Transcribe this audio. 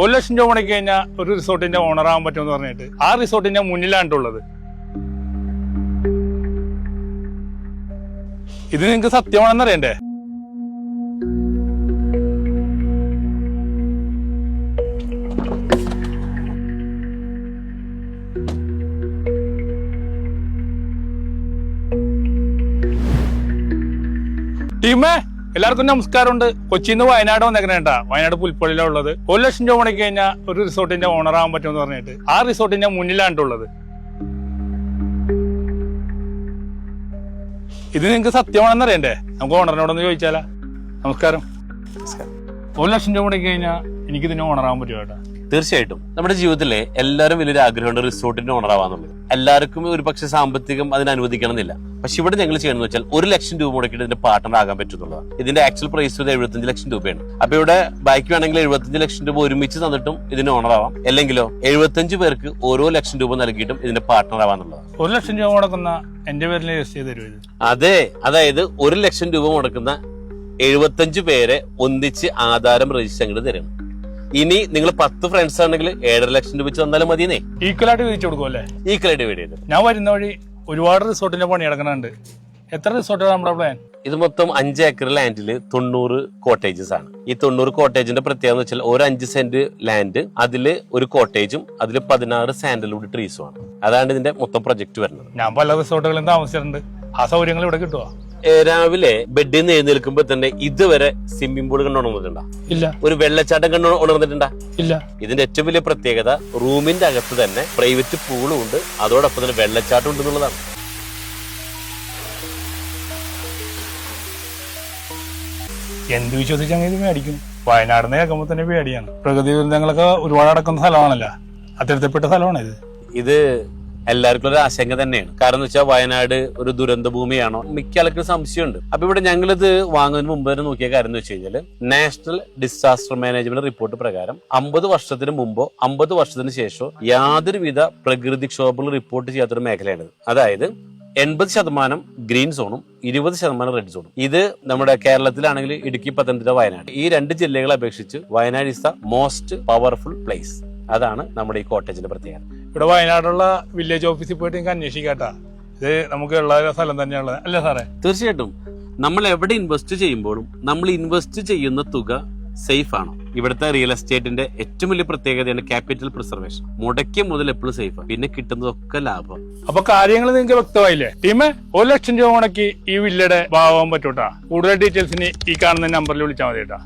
1 ലക്ഷം രൂപ മുടക്കി കഴിഞ്ഞാൽ ഒരു റിസോർട്ടിന്റെ ഓണർ ആവാൻ പറ്റുമെന്ന് പറഞ്ഞിട്ട് ആ റിസോർട്ടിന്റെ മുന്നിലാണ്ടുള്ളത്. ഇത് നിങ്ങൾക്ക് സത്യമാണെന്ന് അറിയണ്ടേ? ടീമേ, എല്ലാവർക്കും നമസ്കാരമുണ്ട്. കൊച്ചിയിൽ നിന്ന് വയനാട് വന്നേക്കണേട്ടാ. വയനാട് പുൽപ്പള്ളിയിലാണ് ഉള്ളത്. 1 ലക്ഷം രൂപ മുടക്കി കഴിഞ്ഞാൽ ഒരു റിസോർട്ടിന്റെ ഓണർ ആവാൻ പറ്റുമെന്ന് പറഞ്ഞിട്ട് ആ റിസോർട്ടിന്റെ മുന്നിലാണ്ടുള്ളത്. ഇത് നിങ്ങൾക്ക് സത്യമാണെന്ന് അറിയണ്ടേ? നമുക്ക് ഓണറിനോടൊന്ന് ചോദിച്ചാലാ. നമസ്കാരം. 1 ലക്ഷം രൂപ മുടക്കി കഴിഞ്ഞാൽ എനിക്ക് ഇതിന് ഓണർ ആവാൻ പറ്റുമോ ചേട്ടാ? തീർച്ചയായിട്ടും. നമ്മുടെ ജീവിതത്തിലെ എല്ലാവരും വലിയൊരു ആഗ്രഹമുണ്ട് റിസോർട്ടിന്റെ ഓണർ ആവാന്നുള്ളത്. എല്ലാവർക്കും ഒരു പക്ഷെ സാമ്പത്തികം അതിന് അനുവദിക്കണം എന്നില്ല. പക്ഷെ ഇവിടെ ഞങ്ങൾ ചെയ്യണമെന്ന് വെച്ചാൽ 1 ലക്ഷം രൂപ മുടക്കിയിട്ട് ഇതിന്റെ പാർട്ണർ ആകാൻ പറ്റുന്നുള്ളതാണ്. ഇതിന്റെ ആക്ച്വൽ പ്രൈസ് 75 ലക്ഷം രൂപയാണ്. അപ്പൊ ഇവിടെ ബാക്കി വേണമെങ്കിൽ 75 ലക്ഷം രൂപ ഒരുമിച്ച് തന്നിട്ടും ഇതിന് ഓണർ ആവാം. അല്ലെങ്കിലോ 75 പേർക്ക് ഓരോ ലക്ഷം രൂപ നൽകിയിട്ടും ഇതിന്റെ പാർട്ണർ ആവാന്നുള്ളതാണ്. 1 ലക്ഷം രൂപ മുടക്കുന്ന എന്റെ പേരിൽ രജിസ്റ്റർ ചെയ്ത് തരുമോ? അതെ, അതായത് 1 ലക്ഷം രൂപ മുടക്കുന്ന 75 പേരെ ഒന്നിച്ച് ആധാരം രജിസ്റ്റർ അങ്ങോട്ട് തരണം. ഇനി നിങ്ങൾ 10 ഫ്രണ്ട്സ് ആണെങ്കിൽ 7.5 ലക്ഷം രൂപ വെച്ച് തന്നാലും മതിയെന്നേ. ഈക്വലായിട്ട് വിധിച്ചു കൊടുക്കും അല്ലേ? ഈക്വലായിട്ട് ഡിവൈഡ് ചെയ്ത്. ഞാൻ വരുന്ന വഴി ഒരുപാട് റിസോർട്ടിന്റെ പണി നടക്കുന്നുണ്ട്. എത്ര റിസോർട്ടാണ് നമ്മുടെ പ്ലാൻ? ഇത് മൊത്തം 5 ഏക്കർ ലാൻഡില് 90 കോട്ടേജസ് ആണ്. ഈ 90 കോട്ടേജിന്റെ പ്രത്യേകത എന്ന് വെച്ചാൽ ഒരു 5 സെന്റ് ലാൻഡ്, അതില് ഒരു കോട്ടേജും അതിൽ 16 സാൻഡൽവുഡ് ട്രീസും ആണ്. അതാണ് ഇതിന്റെ മൊത്തം പ്രൊജക്ട് വരുന്നത്. ഞാൻ പല റിസോർട്ടുകളിലും താമസിച്ചിട്ടുണ്ട്. ആ സൗകര്യങ്ങൾ ഇവിടെ കിട്ടുമോ? രാവിലെ ബെഡിൽ നിന്ന് എഴുന്നേൽക്കുമ്പോ തന്നെ ഇതുവരെ സ്വിമ്മിംഗ് പൂൾ കണ്ടു ഉണർന്നിട്ടുണ്ടാ? ഇല്ല. ഒരു വെള്ളച്ചാട്ടം കണ്ടു ഉണർന്നിട്ടുണ്ടാ? ഇല്ല. ഇതിന്റെ ഏറ്റവും വലിയ പ്രത്യേകത റൂമിന്റെ അകത്ത് തന്നെ പ്രൈവറ്റ് പൂളും ഉണ്ട്, അതോടൊപ്പം തന്നെ വെള്ളച്ചാട്ടം ഉണ്ട് എന്നുള്ളതാണ്. എന്ത് വിശ്വസിച്ചങ്ങനെ ഇത് മേടിക്കും? വയനാടിനെ കേൾക്കുമ്പോൾ തന്നെ പേടിയാണ്. പ്രകൃതി ദുരന്തങ്ങളൊക്കെ ഒരുപാട് നടക്കുന്ന സ്ഥലമാണല്ലോ. അത്തരത്തിൽപ്പെട്ട സ്ഥലമാണ് ഇത്. ഇത് എല്ലാവർക്കും ഒരു ആശങ്ക തന്നെയാണ്. കാരണം എന്ന് വെച്ചാൽ വയനാട് ഒരു ദുരന്ത ഭൂമിയാണോ മിക്ക ആൾക്കും സംശയമുണ്ട്. അപ്പൊ ഇവിടെ ഞങ്ങളിത് വാങ്ങുന്നതിന് മുമ്പ് തന്നെ നോക്കിയ കാര്യം എന്ന് വെച്ച് കഴിഞ്ഞാൽ നാഷണൽ ഡിസാസ്റ്റർ മാനേജ്മെന്റ് റിപ്പോർട്ട് പ്രകാരം 50 വർഷത്തിന് മുമ്പോ 50 വർഷത്തിന് ശേഷമോ യാതൊരുവിധ പ്രകൃതിക്ഷോഭങ്ങളും റിപ്പോർട്ട് ചെയ്യാത്തൊരു മേഖലയാണ്. അതായത് 80% ഗ്രീൻ സോണും 20% റെഡ് സോണും. ഇത് നമ്മുടെ കേരളത്തിലാണെങ്കിൽ ഇടുക്കി, പത്തനംതിട്ട, വയനാട് ഈ 2 ജില്ലകളെ അപേക്ഷിച്ച് Wayanad is the most powerful place. അതാണ് നമ്മുടെ ഈ കോട്ടേജിന്റെ പ്രത്യേകത. ഇവിടെ വയനാടുള്ള വില്ലേജ് ഓഫീസിൽ പോയിട്ട് നിങ്ങൾക്ക് അന്വേഷിക്കാട്ടാ. ഇത് നമുക്ക് ഉള്ള സ്ഥലം തന്നെയുള്ളത് അല്ലേ സാറേ? തീർച്ചയായിട്ടും. നമ്മൾ എവിടെ ഇൻവെസ്റ്റ് ചെയ്യുമ്പോഴും നമ്മൾ ഇൻവെസ്റ്റ് ചെയ്യുന്ന തുക സേഫ് ആണോ? ഇവിടുത്തെ റിയൽ എസ്റ്റേറ്റിന്റെ ഏറ്റവും വലിയ പ്രത്യേകതയാണ് ക്യാപിറ്റൽ പ്രിസർവേഷൻ. മുടക്കിയ മുതൽ എപ്പോഴും സേഫ്, പിന്നെ കിട്ടുന്നതൊക്കെ ലാഭം. അപ്പൊ കാര്യങ്ങൾ നിങ്ങൾക്ക് വ്യക്തമായില്ലേ ടീമേ? 1 ലക്ഷം രൂപ മുടക്കി ഈ വില്ലയുടെ ഭാഗമാകാൻ പറ്റൂട്ടാ. കൂടുതൽ ഡീറ്റെയിൽസിന് ഈ കാണുന്ന നമ്പറിൽ വിളിച്ചാൽ മതി കേട്ടാ.